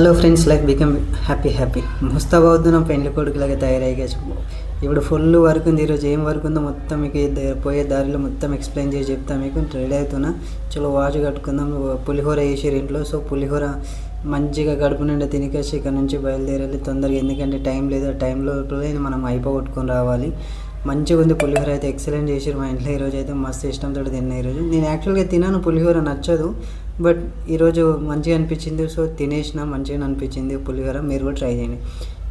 Hello friends, like become happy ముస్తాబాద్దున పెళ్లి కొడుకులాగా తయారయ్యా. ఇప్పుడు ఫుల్ వర్క్ ఉంది. ఈరోజు ఏం వర్క్ ఉందో మొత్తం మీకు పోయే దారిలో మొత్తం ఎక్స్ప్లెయిన్ చేసి చెప్తాను. మీకు రెడీ అవుతున్నా. చలో వాచ్ కట్టుకుందాం. పులిహోర వేసారు ఇంట్లో. సో పులిహోర మంచిగా గడుపు నిండా తినికేసి ఇక్కడ నుంచి బయలుదేరాలి తొందరగా, ఎందుకంటే టైం లేదు. ఆ టైంలో మనం అయిపోగొట్టుకొని రావాలి. మంచిగా ఉంది పులిహోర అయితే, ఎక్సలెంట్ చేసారు మా ఇంట్లో. ఈరోజు అయితే మస్తు ఇష్టంతో తిన్నా. ఈరోజు నేను యాక్చువల్గా తిన్నాను, పులిహోర నచ్చదు, బట్ ఈరోజు మంచిగా అనిపించింది. సో తినేసిన, మంచిగా అనిపించింది పులిహోర. మీరు కూడా ట్రై చేయండి.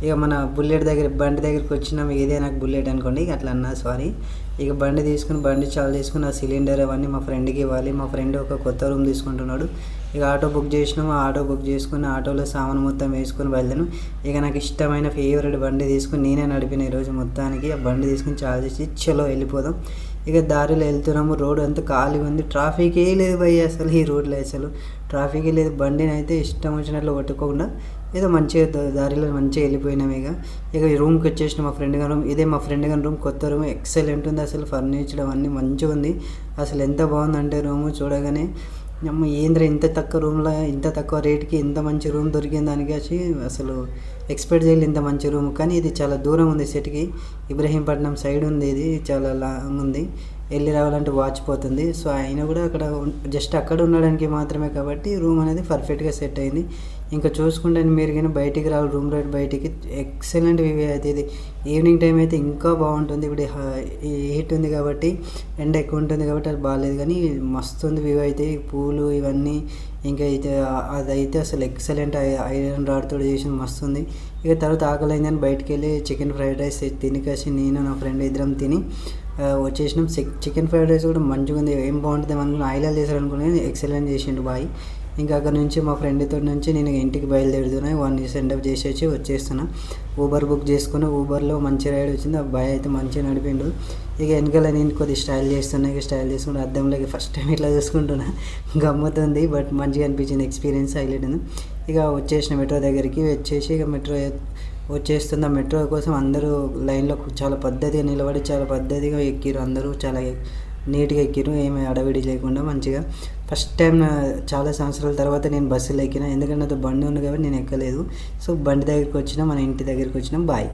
ఇక మన బుల్లెట్ దగ్గర బండి దగ్గరికి వచ్చినాం. ఇదే నాకు బుల్లెట్ అనుకోండి, అట్లా అన్నా సారీ. ఇక బండి తీసుకుని బండి చాలు తీసుకుని ఆ సిలిండర్ అవన్నీ మా ఫ్రెండ్కి ఇవ్వాలి. మా ఫ్రెండ్ ఒక కొత్త రూమ్ తీసుకుంటున్నాడు. ఇక ఆటో బుక్ చేసినాము. ఆటో బుక్ చేసుకుని ఆటోలో సామాను మొత్తం వేసుకొని బయలుదేరాను. ఇక నాకు ఇష్టమైన ఫేవరెట్ బండి తీసుకుని నేనే నడిపిన ఈరోజు మొత్తానికి. ఆ బండి తీసుకుని చార్జ్ చేసి చలో వెళ్ళిపోదాం. ఇక దారిలో వెళ్తున్నాము. రోడ్ అంతా ఖాళీగా ఉంది, ట్రాఫికే లేదు భయ్య. అసలు ఈ రోడ్లో అసలు ట్రాఫికే లేదు. బండిని అయితే ఇష్టం వచ్చినట్లు కొట్టుకోకుండా ఏదో మంచిగా దారిలో మంచిగా వెళ్ళిపోయినాం. ఇక రూమ్కి వచ్చేసిన మా ఫ్రెండ్ గారి రూమ్. ఇదే మా ఫ్రెండ్ గారి రూమ్, కొత్త రూమ్, ఎక్సలెంట్ ఉంది. అసలు ఫర్నిచర్ అవన్నీ మంచిగా ఉంది. అసలు ఎంత బాగుందంటే రూము చూడగానే అమ్మ ఏంద్ర ఇంత తక్కువ రూమ్లో ఇంత తక్కువ రేట్కి ఇంత మంచి రూమ్ దొరికింది దానికి వచ్చి అసలు ఎక్స్పెక్ట్ చేయలేదు ఇంత మంచి రూమ్. కానీ ఇది చాలా దూరం ఉంది సిటీకి, ఇబ్రహీంపట్నం సైడ్ ఉంది. ఇది చాలా లాంగ్ ఉంది, వెళ్ళి రావాలంటే వాచిపోతుంది. సో ఆయన కూడా అక్కడ జస్ట్ అక్కడ ఉండడానికి మాత్రమే కాబట్టి రూమ్ అనేది పర్ఫెక్ట్గా సెట్ అయింది. ఇంకా చూసుకుంటే మీరు కానీ బయటికి రావాలి, రూమ్ రేట్ బయటికి ఎక్సలెంట్ వ్యూ అయితే. ఇది ఈవినింగ్ టైం అయితే ఇంకా బాగుంటుంది. ఇప్పుడు హీట్ ఉంది కాబట్టి, ఎండ ఎక్కువ ఉంటుంది కాబట్టి అది బాగాలేదు, కానీ మస్తు ఉంది వ్యూ అయితే. పూలు ఇవన్నీ ఇంకా అయితే అదైతే అసలు ఎక్సలెంట్ ఐరన్ రాడ్తో చేసిన మస్తు ఉంది. ఇక తర్వాత ఆకలి అయిందని బయటికి వెళ్ళి చికెన్ ఫ్రైడ్ రైస్ తినికేసి నేను నా ఫ్రెండ్ ఇద్దరం తిని వచ్చేసినాం. చికెన్ ఫ్రైడ్ రైస్ కూడా మంచిగా ఉంది. ఏం బాగుంటుంది అనుకుని ఆయిల్ చేశారనుకుని ఎక్సలెంట్ చేసిండు బాయ్. ఇంకా అక్కడ నుంచి మా ఫ్రెండ్తో నుంచి నేను ఇంటికి బయలుదేరుతున్నా. 1 సెండప్ చేసేసి వచ్చేస్తున్నా. ఊబర్ బుక్ చేసుకుని ఊబర్లో మంచి రైడ్ వచ్చింది. ఆ బాయ్ అయితే మంచిగా నడిపిండు. ఇక వెనకాల నేను కొద్దిగా స్టైల్ చేస్తున్నా. ఇక స్టైల్ చేసుకుంటే అద్దంలోకి ఫస్ట్ టైం ఇట్లా చూసుకుంటున్నా, గమ్మతుంది, బట్ మంచిగా అనిపించింది. ఎక్స్పీరియన్స్ హైలైట్ ఉంది. ఇక వచ్చేసిన మెట్రో దగ్గరికి వచ్చేసి ఇక మెట్రో వచ్చేస్తుంది. ఆ మెట్రో కోసం అందరూ లైన్లో చాలా పద్ధతిగా నిలబడి చాలా పద్ధతిగా ఎక్కిరు. అందరూ చాలా నీట్గా ఎక్కిరు, ఏమి అడవిడి లేకుండా మంచిగా. ఫస్ట్ టైం చాలా సంవత్సరాల తర్వాత నేను బస్సులో ఎక్కిన, ఎందుకంటే నాతో బండి ఉంది కాబట్టి నేను ఎక్కలేదు. సో బండి దగ్గరికి వచ్చినా, మన ఇంటి దగ్గరికి వచ్చినాం. బాయ్.